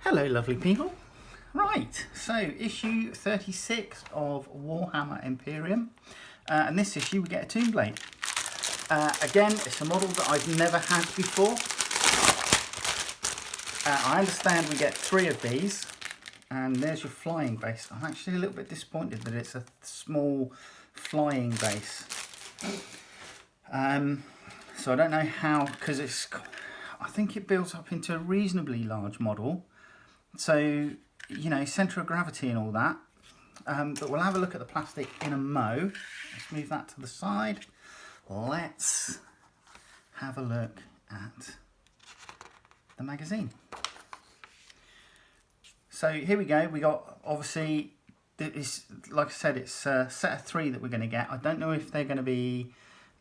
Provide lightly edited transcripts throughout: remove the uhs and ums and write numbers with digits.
Hello lovely people. Right, so issue 36 of Warhammer Imperium, and this issue we get a Tomb Blade. Again, it's a model that I've never had before. I understand we get 3 of these, and there's your flying base. I'm actually a little bit disappointed that it's a small flying base. So I don't know how, because I think it builds up into a reasonably large model. So, you know, centre of gravity and all that. But we'll have a look at the plastic in a mo. Let's move that to the side. Let's have a look at the magazine. So here we go. We got, obviously, it's, like I said, it's a set of 3 that we're going to get. I don't know if they're going to be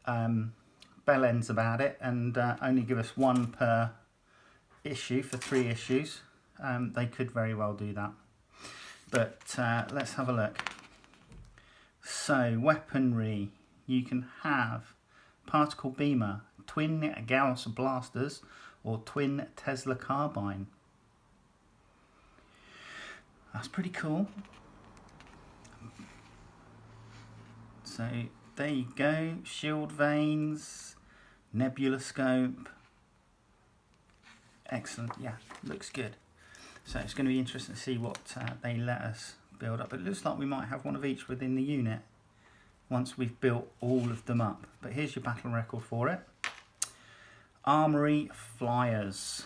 bell ends about it and only give us 1 per issue for 3 issues. They could very well do that, but let's have a look. So weaponry, you can have particle beamer, twin Gauss blasters, or twin Tesla carbine. That's pretty cool. So there you go, shield vanes, nebula scope. Excellent, yeah, looks good. So it's going to be interesting to see what they let us build up. It looks like we might have 1 of each within the unit once we've built all of them up. But here's your battle record for it. Armory flyers.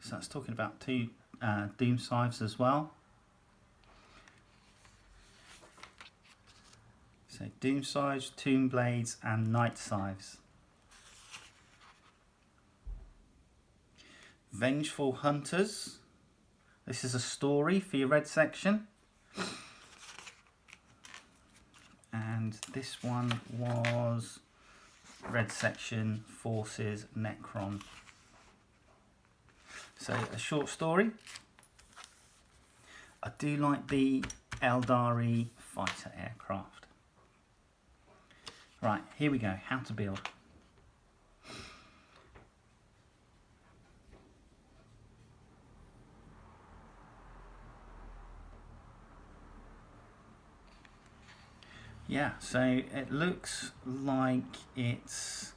So that's talking about 2 doom scythes as well. So doom scythes, tomb blades, and night scythes. Vengeful Hunters. This is a story for your red section. And this one was red section Forces Necron. So a short story. I do like the Eldari fighter aircraft. Right, here we go. How to build. Yeah, so it looks like it's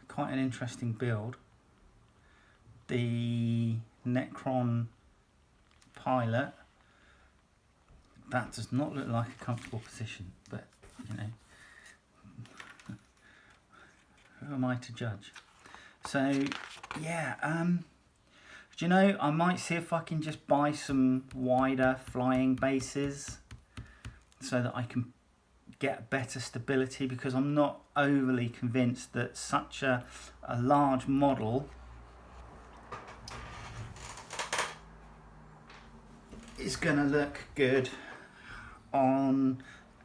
quite an interesting build. The Necron pilot, that does not look like a comfortable position, but you know, who am I to judge? So yeah, do you know, I might see if I can just buy some wider flying bases so that I can get better stability, because I'm not overly convinced that such a large model is going to look good on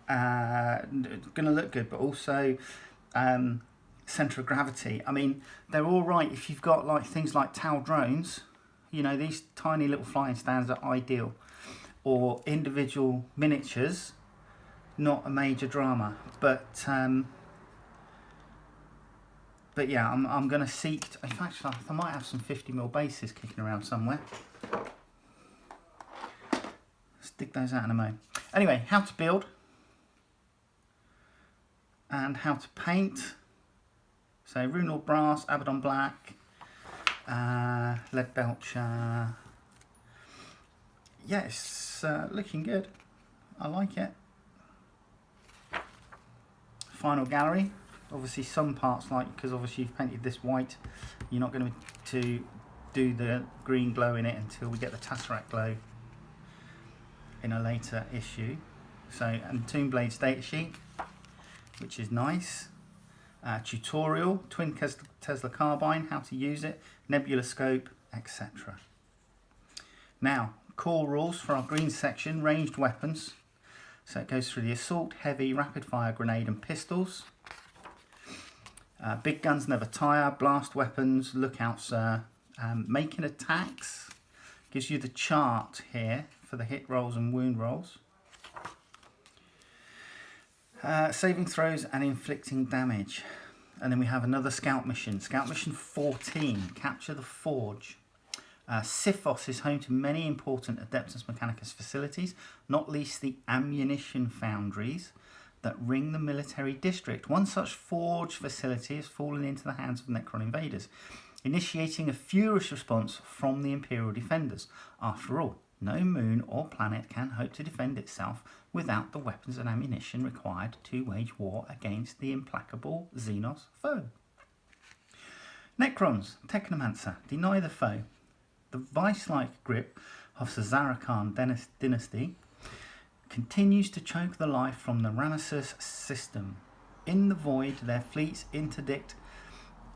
but also centre of gravity. I mean, they're all right if you've got like things like Tau drones, you know, these tiny little flying stands are ideal, or individual miniatures. Not a major drama, but yeah, I'm going to seek. In fact, I might have some 50mm bases kicking around somewhere. Let's dig those out in a moment. Anyway, how to build and how to paint. So Runal brass, Abaddon black, lead belcher. Yeah, it's looking good. I like it. Final gallery. Obviously some parts, like, because obviously you've painted this white, you're not going to do the green glow in it until we get the Tesseract glow in a later issue. So, and Tomb Blade data sheet, which is nice. Tutorial, twin Tesla carbine, how to use it, nebula scope, etc. Now, core rules for our green section: ranged weapons. So it goes through the assault, heavy, rapid fire, grenade and pistols. Big guns never tire, blast weapons, look out sir. Making attacks, gives you the chart here for the hit rolls and wound rolls. Saving throws and inflicting damage. And then we have another scout mission. Scout mission 14, capture the forge. Sifos is home to many important Adeptus Mechanicus facilities, not least the ammunition foundries that ring the military district. One such forge facility has fallen into the hands of Necron invaders, initiating a furious response from the Imperial defenders. After all, no moon or planet can hope to defend itself without the weapons and ammunition required to wage war against the implacable Xenos foe. Necrons, Technomancer, deny the foe. The vice-like grip of the Zarakan dynasty continues to choke the life from the Ramesses system. In the void, their fleets interdict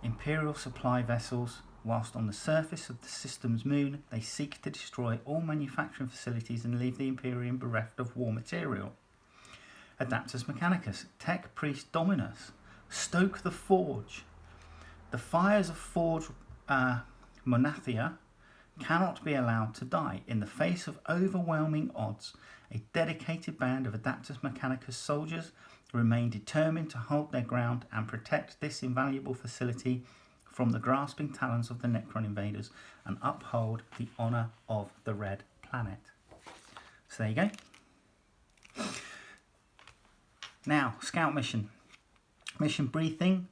Imperial supply vessels, whilst on the surface of the system's moon, they seek to destroy all manufacturing facilities and leave the Imperium bereft of war material. Adeptus Mechanicus, Tech Priest Dominus, stoke the forge. The fires of Forge Monathia cannot be allowed to die. In the face of overwhelming odds, a dedicated band of Adeptus Mechanicus soldiers remain determined to hold their ground and protect this invaluable facility from the grasping talons of the Necron invaders and uphold the honour of the Red Planet. So there you go. Now, scout mission. Mission briefing.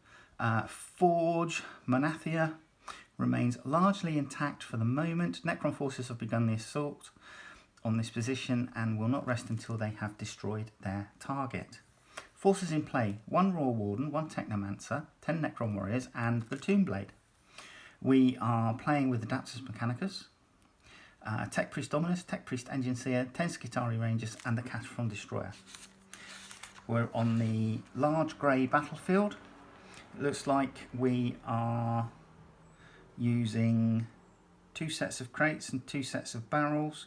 Forge Monathia remains largely intact for the moment. Necron forces have begun the assault on this position and will not rest until they have destroyed their target. Forces in play: 1 Raw Warden, 1 Technomancer, 10 Necron Warriors and the Tombblade. We are playing with Adeptus Mechanicus, Tech Priest Dominus, Tech Priest Engine Seer, 10 Skitarii Rangers and the Cataphrone Destroyer. We're on the large grey battlefield. It looks like we are using 2 sets of crates and 2 sets of barrels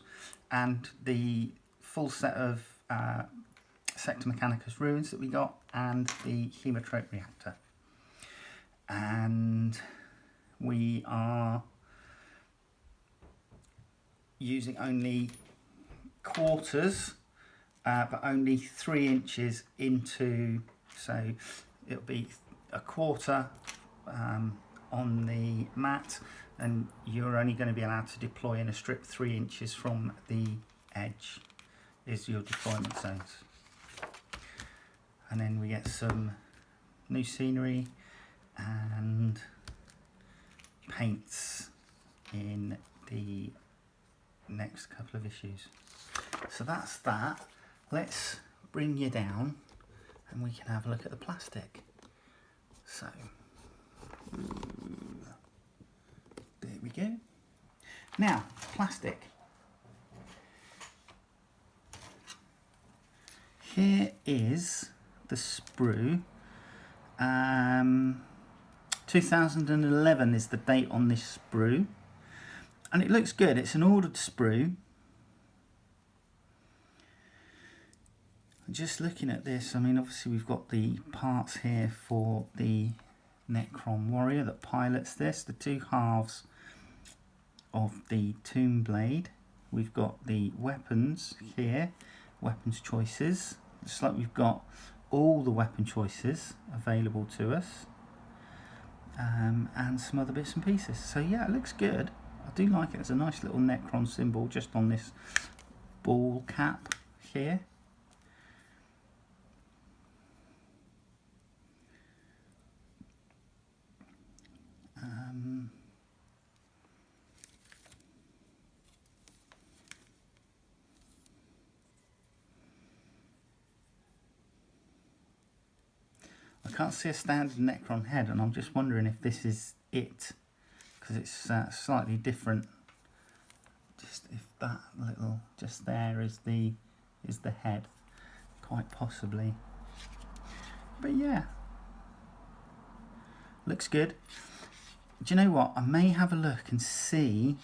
and the full set of Sector Mechanicus ruins that we got and the Hemotrope reactor. And we are using only quarters, but only 3 inches into, so it'll be a quarter on the mat, and you're only going to be allowed to deploy in a strip 3 inches from the edge is your deployment zones. And then we get some new scenery and paints in the next couple of issues. So that's that. Let's bring you down and we can have a look at the plastic. So there we go. Now, plastic. Here is the sprue. 2011 is the date on this sprue, and it looks good. It's an ordered sprue. Just looking at this, I mean, obviously we've got the parts here for the Necron Warrior that pilots this, the 2 halves of the Tombblade. We've got the weapons here, weapons choices. It's like we've got all the weapon choices available to us, and some other bits and pieces. So yeah, it looks good. I do like it. It's a nice little Necron symbol just on this ball cap here. I can't see a standard Necron head, and I'm just wondering if this is it, because it's slightly different. Just if that little just there is the head, quite possibly. But yeah, looks good. Do you know what? I may have a look and see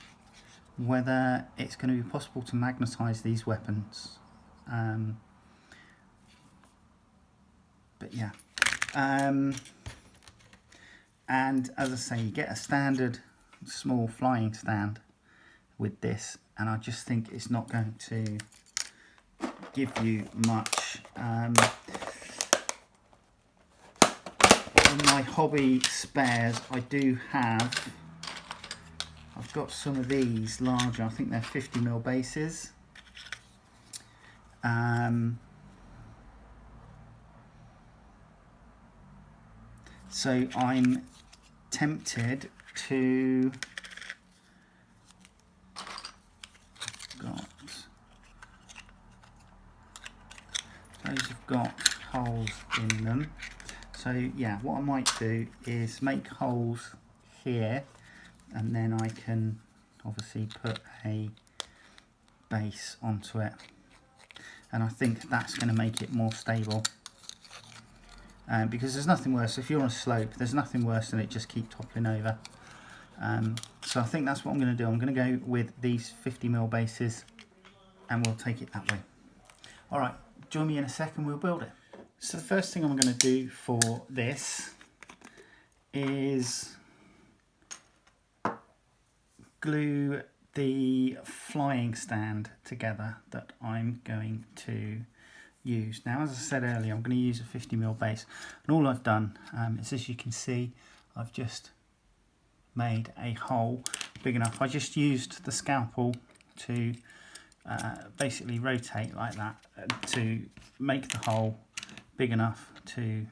whether it's going to be possible to magnetise these weapons. But yeah. And as I say, you get a standard small flying stand with this, and I just think it's not going to give you much. In my hobby spares, I do have, I've got some of these larger, I think they're 50mm bases. So I'm tempted to, those have got holes in them. So yeah, what I might do is make holes here, and then I can obviously put a base onto it, and I think that's going to make it more stable. Because there's nothing worse, if you're on a slope, there's nothing worse than it just keep toppling over. So I think that's what I'm going to do. I'm going to go with these 50mm bases, and we'll take it that way. Alright, join me in a second, we'll build it. So the first thing I'm going to do for this is glue the flying stand together that I'm going to use. Now, as I said earlier, I'm going to use a 50mm base, and all I've done is, as you can see, I've just made a hole big enough. I just used the scalpel to basically rotate like that to make the hole big enough to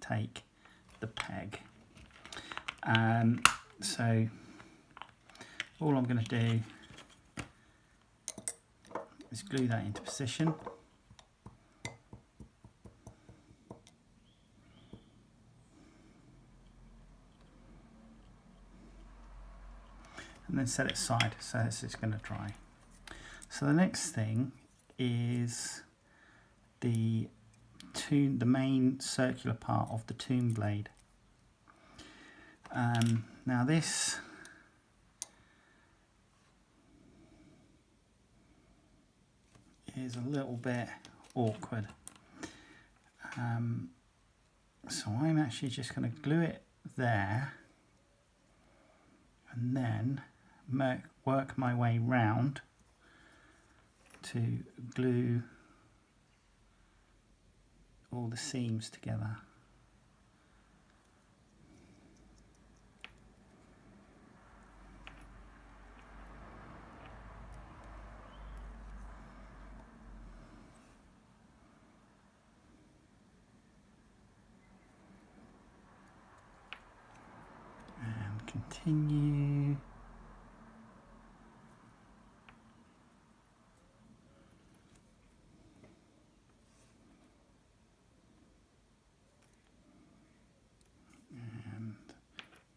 take the peg. So all I'm going to do is glue that into position. And then set it aside so it's going to dry. So the next thing is the main circular part of the tomb blade. Now this is a little bit awkward. So I'm actually just going to glue it there, and then work my way round to glue all the seams together. And continue.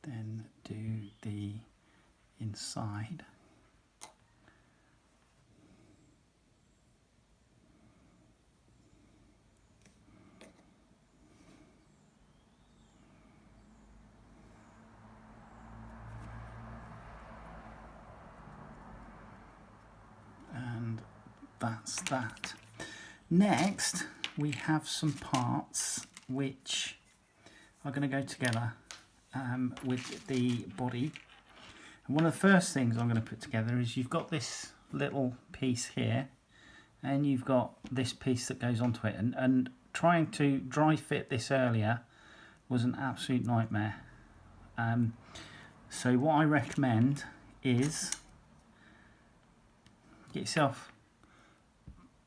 Then do the inside. And that's that. Next, we have some parts which are going to go together with the body. And one of the first things I'm going to put together is, you've got this little piece here, and you've got this piece that goes onto it, and trying to dry fit this earlier was an absolute nightmare. So what I recommend is get yourself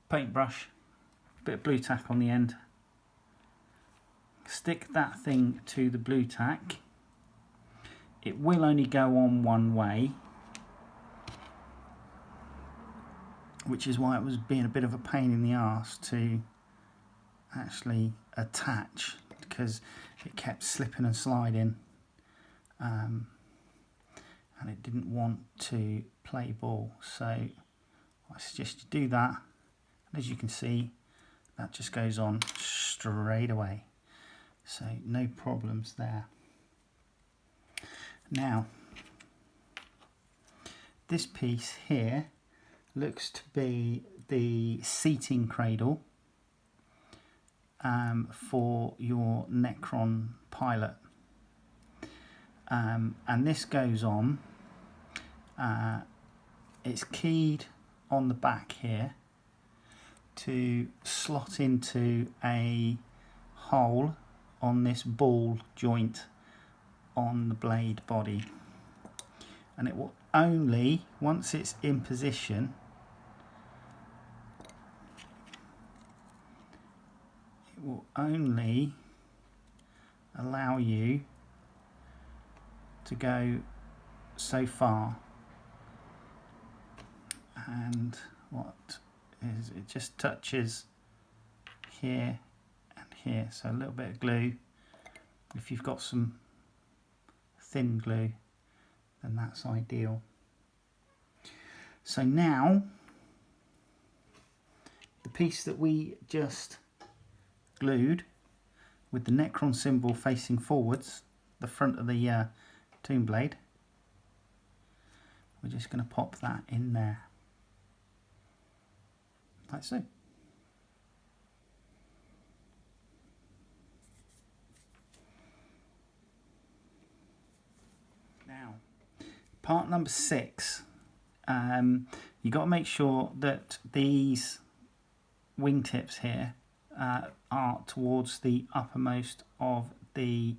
a paintbrush, a bit of blue tack on the end, stick that thing to the blue tack. It will only go on one way, which is why it was being a bit of a pain in the arse to actually attach, because it kept slipping and sliding, and it didn't want to play ball. So I suggest you do that, and as you can see, that just goes on straight away, so no problems there. Now, this piece here looks to be the seating cradle for your Necron pilot, and this goes on, it's keyed on the back here to slot into a hole on this ball joint on the blade body, and it will only, once it's in position, it will only allow you to go so far. And what is, it just touches here and here, so a little bit of glue. If you've got some thin glue, then that's ideal. So now the piece that we just glued with the Necron symbol facing forwards, the front of the tomb blade, we're just going to pop that in there, like so. Now, part number 6, you've got to make sure that these wingtips here are towards the uppermost of the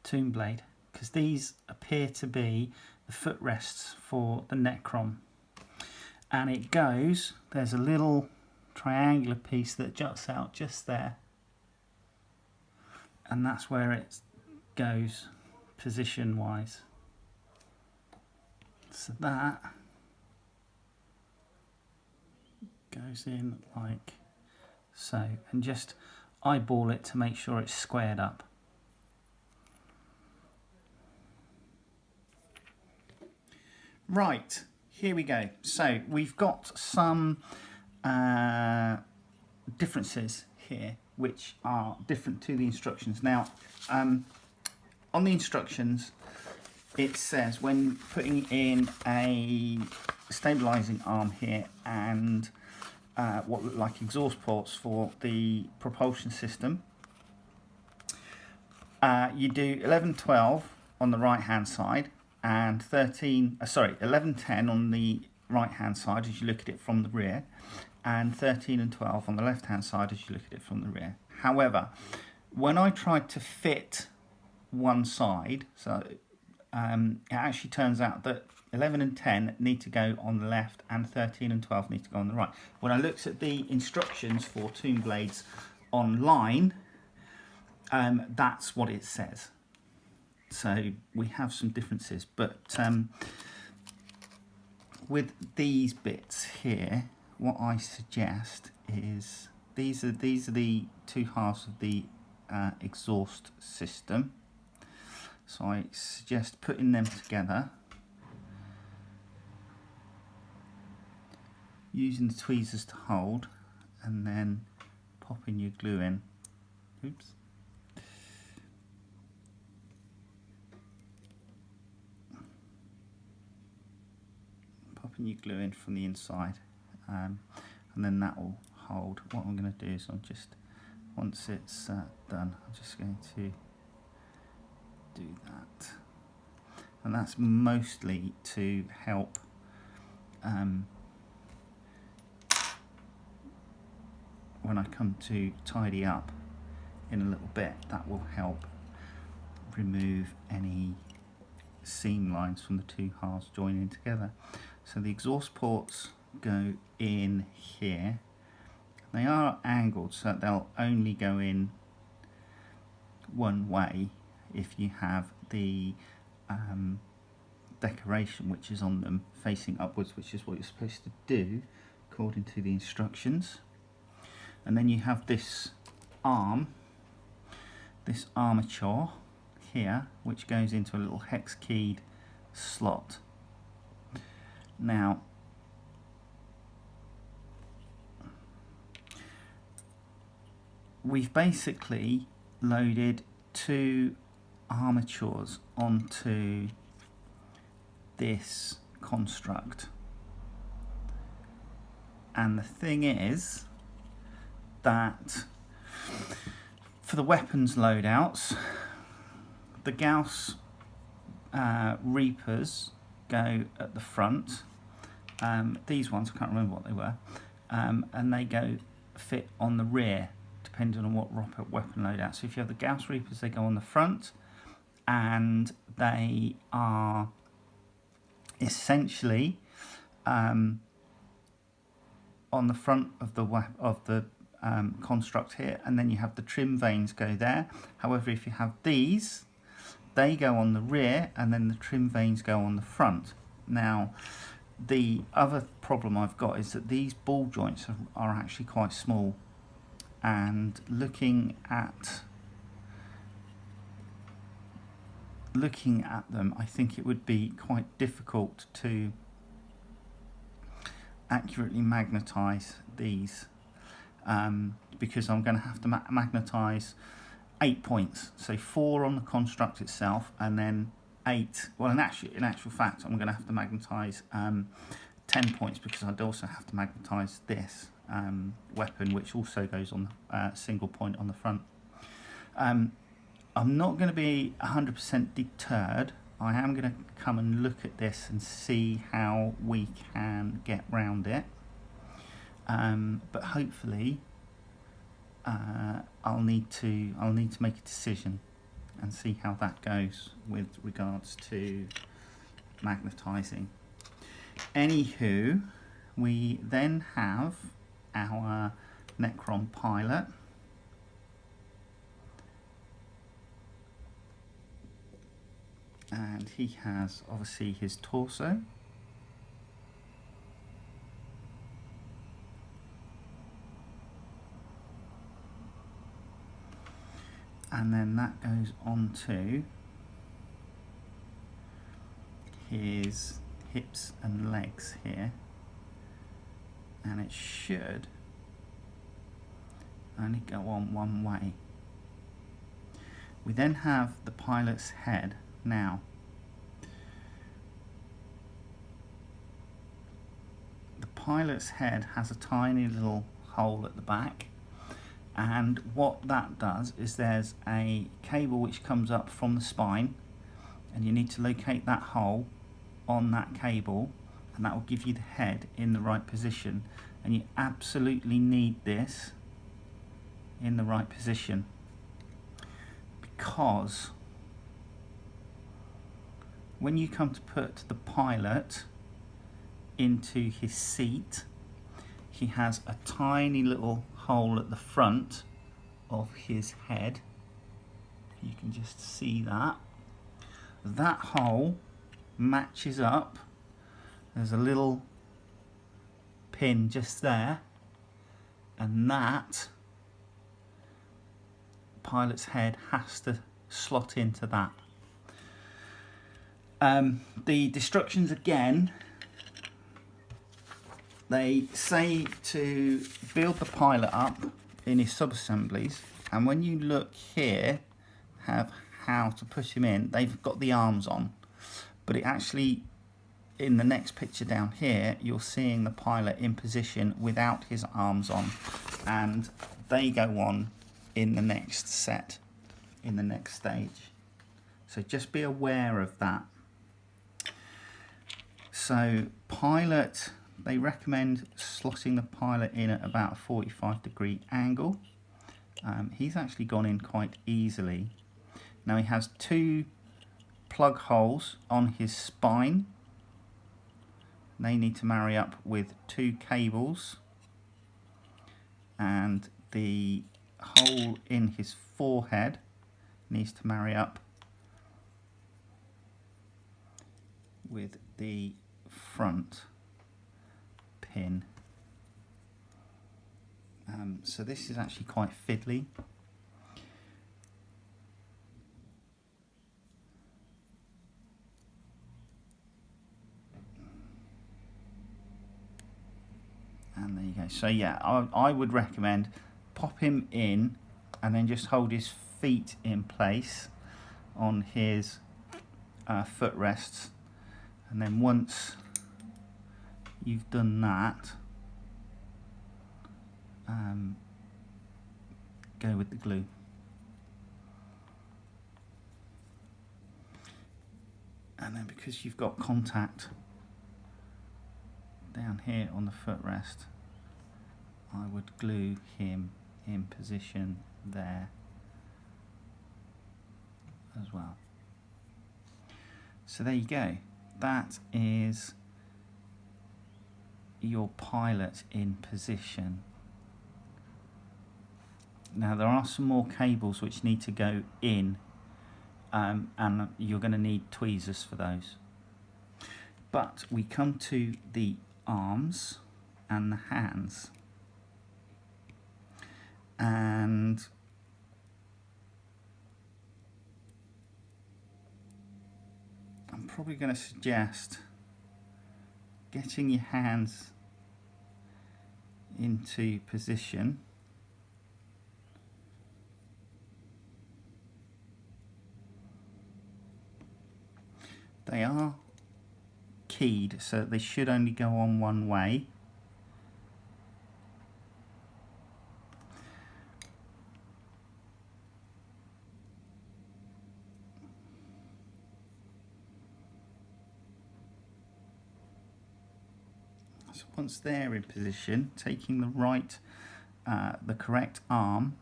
tomb blade, because these appear to be the footrests for the Necron. And it goes, there's a little triangular piece that juts out just there, and that's where it goes position wise. So that goes in like so, and just eyeball it to make sure it's squared up. Right, here we go. So we've got some differences here which are different to the instructions. Now, on the instructions it says when putting in a stabilising arm here and what look like exhaust ports for the propulsion system, you do 11-12 on the right hand side and 11-10 on the right hand side as you look at it from the rear, and 13 and 12 on the left hand side as you look at it from the rear. However, when I tried to fit one side, so it actually turns out that 11 and 10 need to go on the left and 13 and 12 need to go on the right. When I looked at the instructions for tomb blades online, that's what it says. So we have some differences, but with these bits here, what I suggest is these are the two halves of the exhaust system. So I suggest putting them together, using the tweezers to hold, and then popping your glue in. Oops. Popping your glue in from the inside, and then that will hold. What I'm going to do is once it's done, I'm just going to do that, and that's mostly to help when I come to tidy up in a little bit. That will help remove any seam lines from the two halves joining together. So the exhaust ports go in here. They are angled, so they'll only go in one way if you have the decoration which is on them facing upwards, which is what you're supposed to do according to the instructions. And then you have this arm, this armature here, which goes into a little hex keyed slot. Now, we've basically loaded two armatures onto this construct, and the thing is that for the weapons loadouts, the Gauss Reapers go at the front. These ones, I can't remember what they were, and they go fit on the rear to depending on what weapon loadout. So if you have the Gauss Reapers, they go on the front, and they are essentially on the front of the construct here, and then you have the trim vanes go there. However, if you have these, they go on the rear, and then the trim vanes go on the front. Now, the other problem I've got is that these ball joints are actually quite small, and looking at them, I think it would be quite difficult to accurately magnetise these, because I'm going to have to magnetise 8 points, so 4 on the construct itself, and then 8. Well, in actual fact, I'm going to have to magnetise 10 points, because I'd also have to magnetise this weapon, which also goes on the single point on the front. I'm not going to be 100% deterred. I am going to come and look at this and see how we can get round it. But hopefully, I'll need to make a decision and see how that goes with regards to magnetising. Anywho, we then have our Necron pilot. And he has obviously his torso. And then that goes on to his hips and legs here. And it should only go on one way. We then have the pilot's head. Now, the pilot's head has a tiny little hole at the back, and what that does is there's a cable which comes up from the spine, and you need to locate that hole on that cable, and that will give you the head in the right position. And you absolutely need this in the right position, because when you come to put the pilot into his seat, he has a tiny little hole at the front of his head. You can just see that. That hole matches up. There's a little pin just there, and that pilot's head has to slot into that. The instructions again, they say to build the pilot up in his sub-assemblies, and when you look here, have how to push him in, they've got the arms on, but it actually, in the next picture down here, you're seeing the pilot in position without his arms on, and they go on in the next set, in the next stage. So just be aware of that. So pilot, they recommend slotting the pilot in at about a 45-degree angle. He's actually gone in quite easily. Now he has 2 plug holes on his spine. They need to marry up with 2 cables, and the hole in his forehead needs to marry up with the front pin. So this is actually quite fiddly. And there you go. So yeah, I would recommend pop him in and then just hold his feet in place on his footrests, and then once you've done that, go with the glue. And then because you've got contact down here on the footrest, I would glue him in position there as well. So there you go. That is your pilot in position. Now there are some more cables which need to go in, and you're going to need tweezers for those. But we come to the arms and the hands, and I'm probably going to suggest getting your hands into position. They are keyed, so they should only go on one way. So once they're in position, taking the correct arm,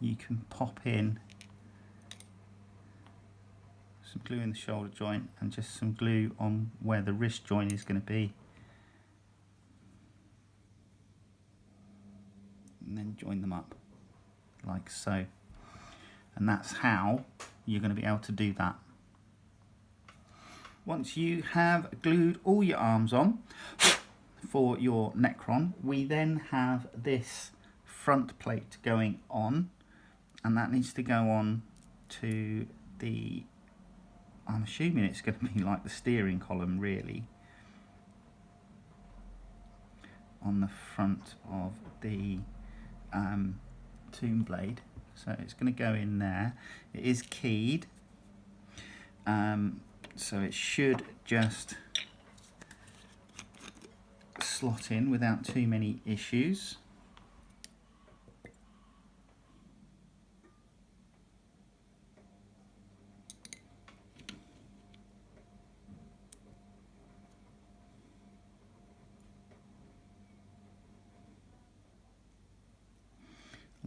you can pop in some glue in the shoulder joint and just some glue on where the wrist joint is going to be, and then join them up like so, and that's how you're going to be able to do that. Once you have glued all your arms on for your Necron, we then have this front plate going on, and that needs to go on to the, I'm assuming it's going to be like the steering column really, on the front of the tomb blade. So it's going to go in there. It is keyed, so it should just slot in without too many issues.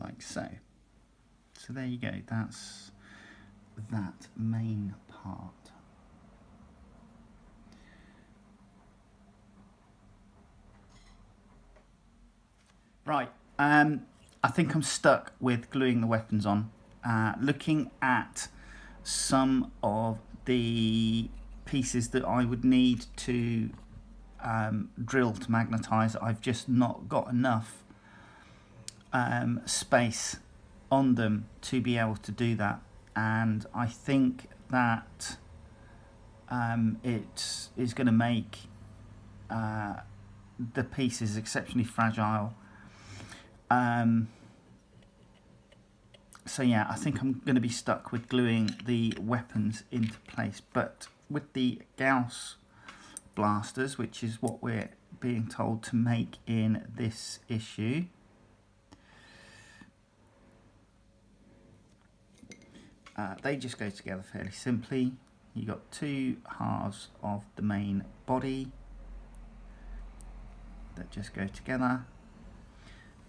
Like so. So there you go, that's that main part. Right, I think I'm stuck with gluing the weapons on. Looking at some of the pieces that I would need to drill to magnetise, I've just not got enough space on them to be able to do that, and I think that it is going to make the pieces exceptionally fragile. So yeah, I think I'm going to be stuck with gluing the weapons into place, but with the Gauss blasters, which is what we're being told to make in this issue, they just go together fairly simply. You've got two halves of the main body that just go together,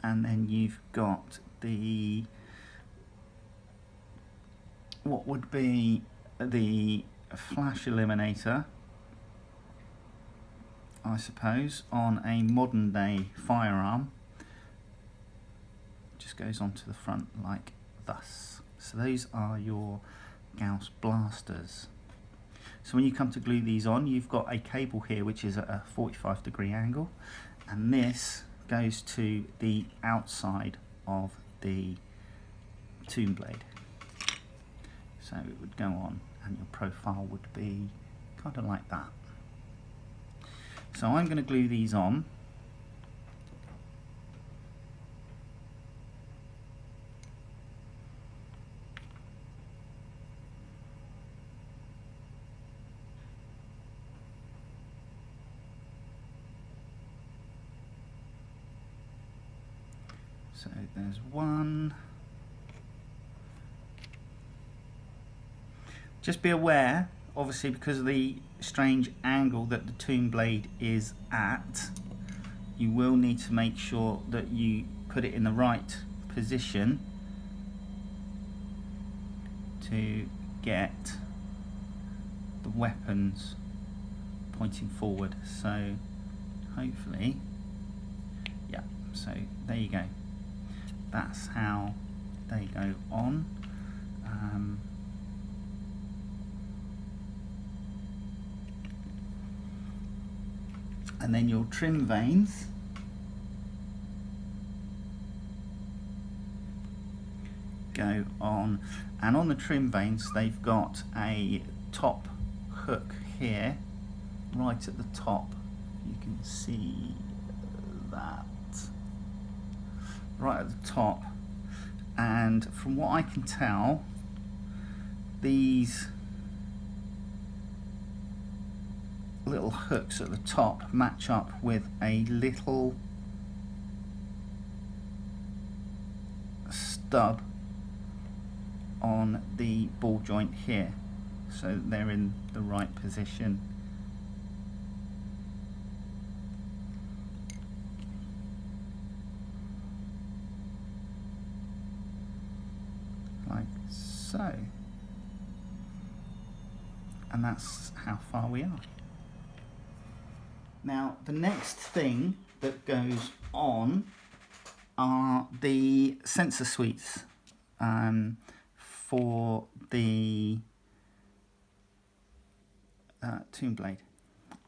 and then you've got the, what would be the flash eliminator, I suppose, on a modern day firearm. Just goes onto the front like thus. So those are your Gauss blasters. So when you come to glue these on, you've got a cable here which is at a 45-degree angle, and this goes to the outside of the tomb blade. So it would go on, and your profile would be kind of like that. So I'm going to glue these on. So there's one. Just be aware, obviously, because of the strange angle that the tomb blade is at, you will need to make sure that you put it in the right position to get the weapons pointing forward. So hopefully, yeah, so there you go. That's how they go on. And then your trim vanes go on, and on the trim vanes they've got a top hook here right at the top. You can see that right at the top, and from what I can tell, these little hooks at the top match up with a little stub on the ball joint here, so they're in the right position. Like so. And that's how far we are. Now the next thing that goes on are the sensor suites for the Tomb Blade,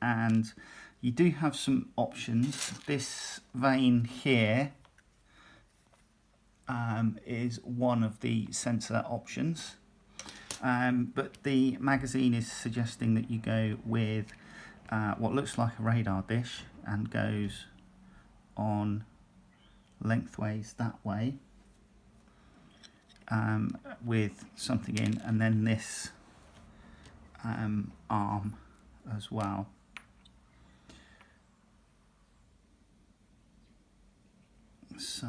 and you do have some options. This vane here is one of the sensor options, but the magazine is suggesting that you go with what looks like a radar dish and goes on lengthways that way, with something in, and then this arm as well. So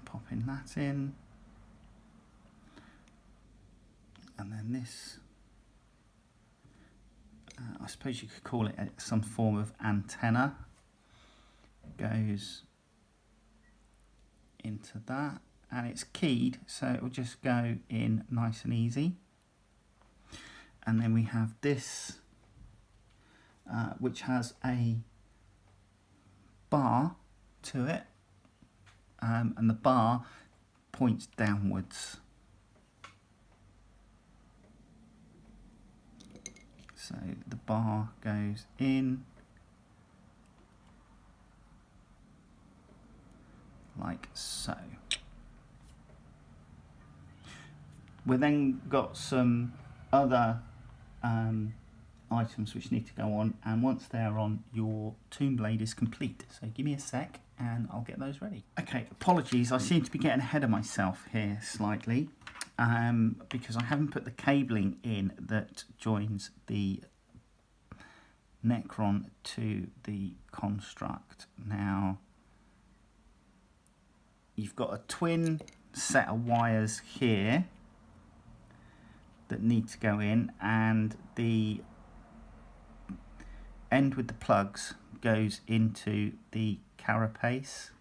popping that in, and then this, I suppose you could call it some form of antenna, goes into that, and it's keyed, so it will just go in nice and easy. And then we have this, which has a bar to it, and the bar points downwards. So the bar goes in like so. We've then got some other items which need to go on, and once they're on, your Tomb Blade is complete. So give me a sec and I'll get those ready. Okay, apologies, I seem to be getting ahead of myself here slightly, because I haven't put the cabling in that joins the Necron to the construct. Now, you've got a twin set of wires here that need to go in, and the end with the plugs goes into the carapace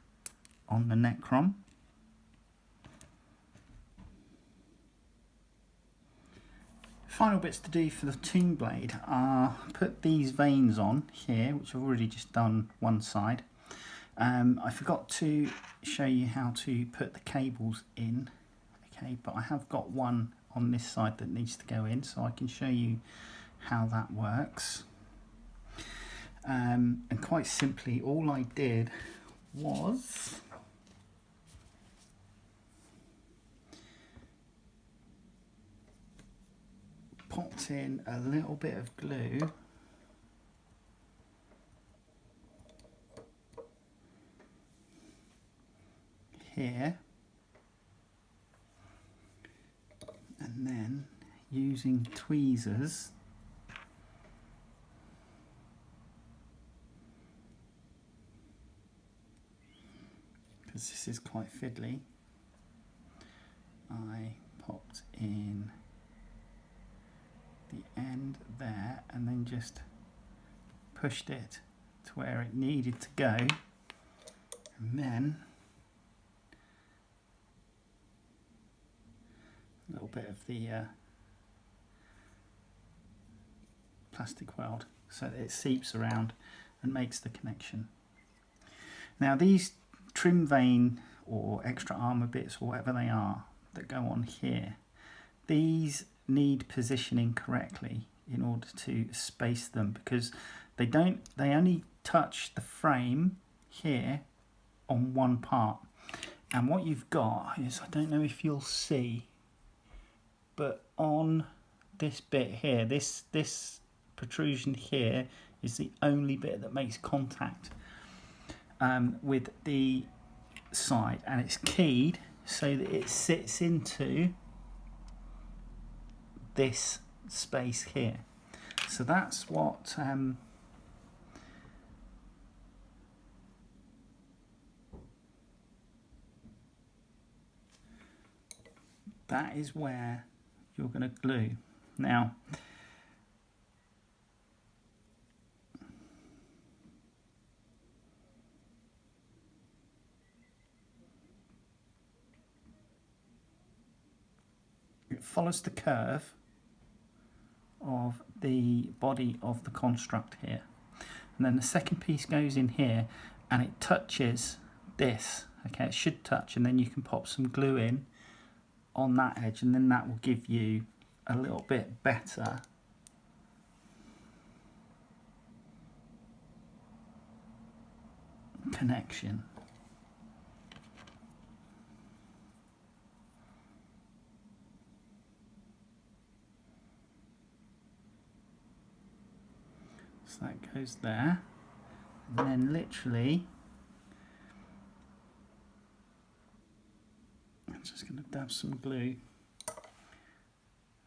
on the Necron. Final bits to do for the Tomb Blade are put these vanes on here, which I've already just done one side. I forgot to show you how to put the cables in, okay, but I have got one on this side that needs to go in, so I can show you how that works. And quite simply, all I did was popped in a little bit of glue here, and then using tweezers because this is quite fiddly, I popped in the end there and then just pushed it to where it needed to go, and then a little bit of the plastic weld so that it seeps around and makes the connection. Now these trim vane or extra armour bits or whatever they are that go on here, these need positioning correctly in order to space them, because they only touch the frame here on one part. And what you've got is, I don't know if you'll see, but on this bit here, this protrusion here is the only bit that makes contact with the side, and it's keyed so that it sits into this space here. So that's what that is where you're going to glue. Now it follows the curve of the body of the construct here, and then the second piece goes in here and it touches this. Okay, it should touch, and then you can pop some glue in on that edge, and then that will give you a little bit better connection. So that goes there, and then literally I'm just going to dab some glue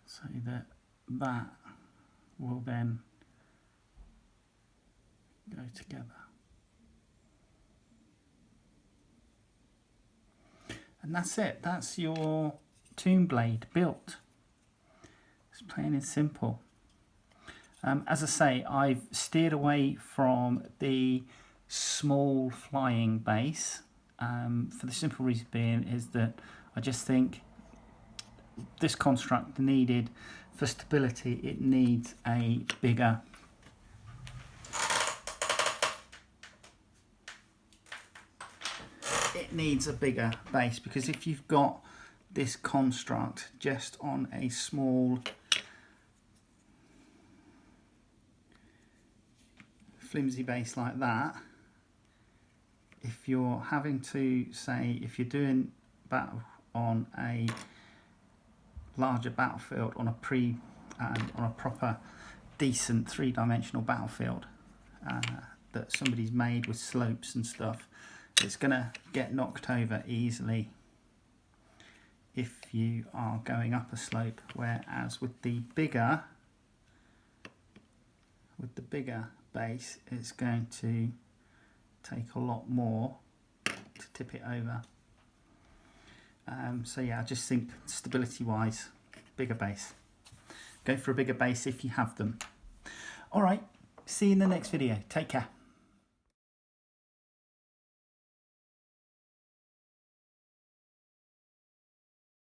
so that that will then go together. And that's it, that's your tomb blade built. It's plain and simple. As I say, I've steered away from the small flying base for the simple reason being is that I just think this construct needed, for stability, it needs a bigger base, because if you've got this construct just on a small flimsy base like that, if you're having to, say, if you're doing battle on a larger battlefield, on a proper decent three-dimensional battlefield that somebody's made with slopes and stuff, it's gonna get knocked over easily if you are going up a slope, whereas with the bigger base, it's going to take a lot more to tip it over. So yeah, I just think stability wise, bigger base. Go for a bigger base if you have them. Alright, see you in the next video. Take care.